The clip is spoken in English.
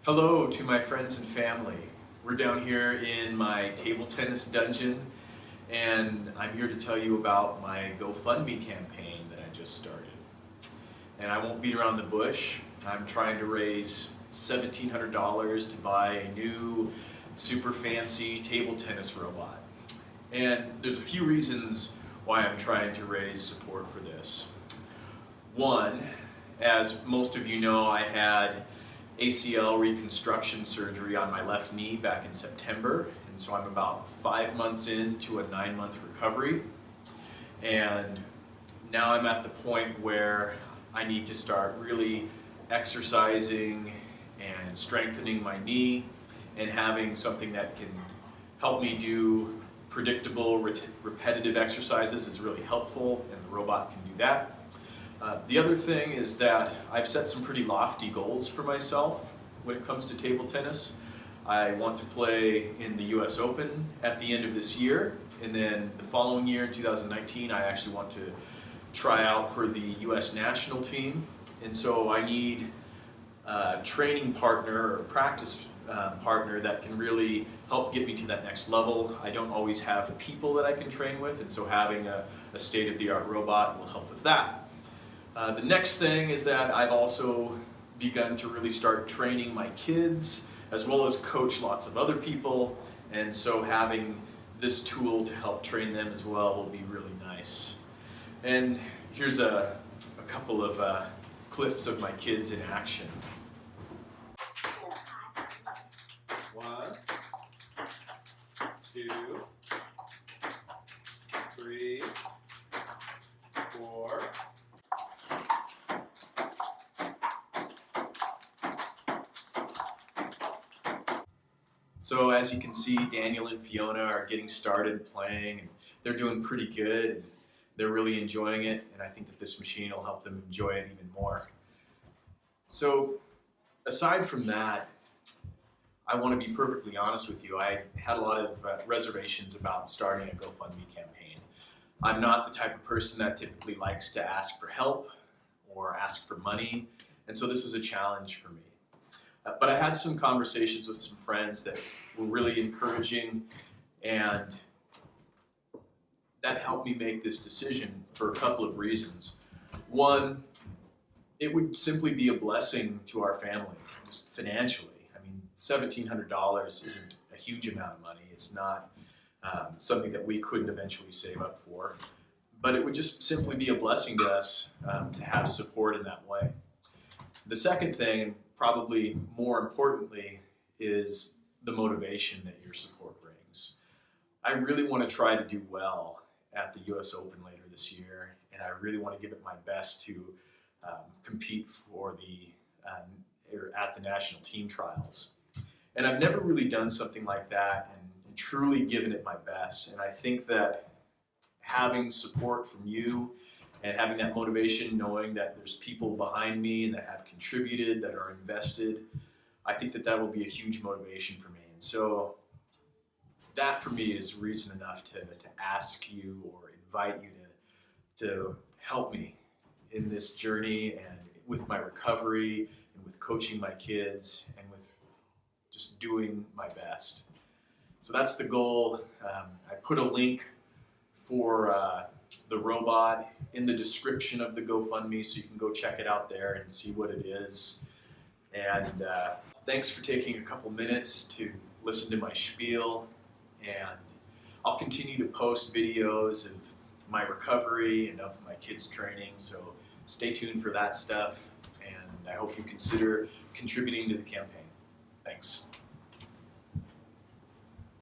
Hello to my friends and family. We're down here in my table tennis dungeon, and I'm here to tell you about my GoFundMe campaign that I just started. And I won't beat around the bush. I'm trying to raise $1,700 to buy a new super fancy table tennis robot. And there's a few reasons why I'm trying to raise support for this. One, as most of you know, I had ACL reconstruction surgery on my left knee back in September, and so I'm about 5 months into a 9-month recovery. And now I'm at the point where I need to start really exercising and strengthening my knee and having something that can help me do predictable, repetitive exercises is really helpful, and the robot can do that. The other thing is that I've set some pretty lofty goals for myself when it comes to table tennis. I want to play in the US Open at the end of this year, and then the following year, in 2019, I actually want to try out for the US national team. And so I need a training partner or practice partner that can really help get me to that next level. I don't always have people that I can train with, and so having a state-of-the-art robot will help with that. The next thing is that I've also begun to really start training my kids as well as coach lots of other people, and so having this tool to help train them as well will be really nice. And here's a couple of clips of my kids in action. 1, 2, 3, 4. So as you can see, Daniel and Fiona are getting started playing, and they're doing pretty good, and they're really enjoying it, and I think that this machine will help them enjoy it even more. So aside from that, I want to be perfectly honest with you. I had a lot of reservations about starting a GoFundMe campaign. I'm not the type of person that typically likes to ask for help or ask for money, and so this was a challenge for me. But I had some conversations with some friends that were really encouraging, and that helped me make this decision for a couple of reasons. One, it would simply be a blessing to our family, just financially. I mean, $1,700 isn't a huge amount of money. It's not something that we couldn't eventually save up for, but it would just simply be a blessing to us to have support in that way. The second thing, and probably more importantly, is the motivation that your support brings. I really want to try to do well at the US Open later this year, and I really want to give it my best to compete for or at the national team trials. And I've never really done something like that and truly given it my best, and I think that having support from you and having that motivation, knowing that there's people behind me and that have contributed, that are invested, I think that that will be a huge motivation for me. And so that for me is reason enough to ask you or invite you to help me in this journey and with my recovery and with coaching my kids and with just doing my best. So that's the goal. I put a link for the robot in the description of the GoFundMe, so you can go check it out there and see what it is. And thanks for taking a couple minutes to listen to my spiel, and I'll continue to post videos of my recovery and of my kids' training, so stay tuned for that stuff, and I hope you consider contributing to the campaign. Thanks.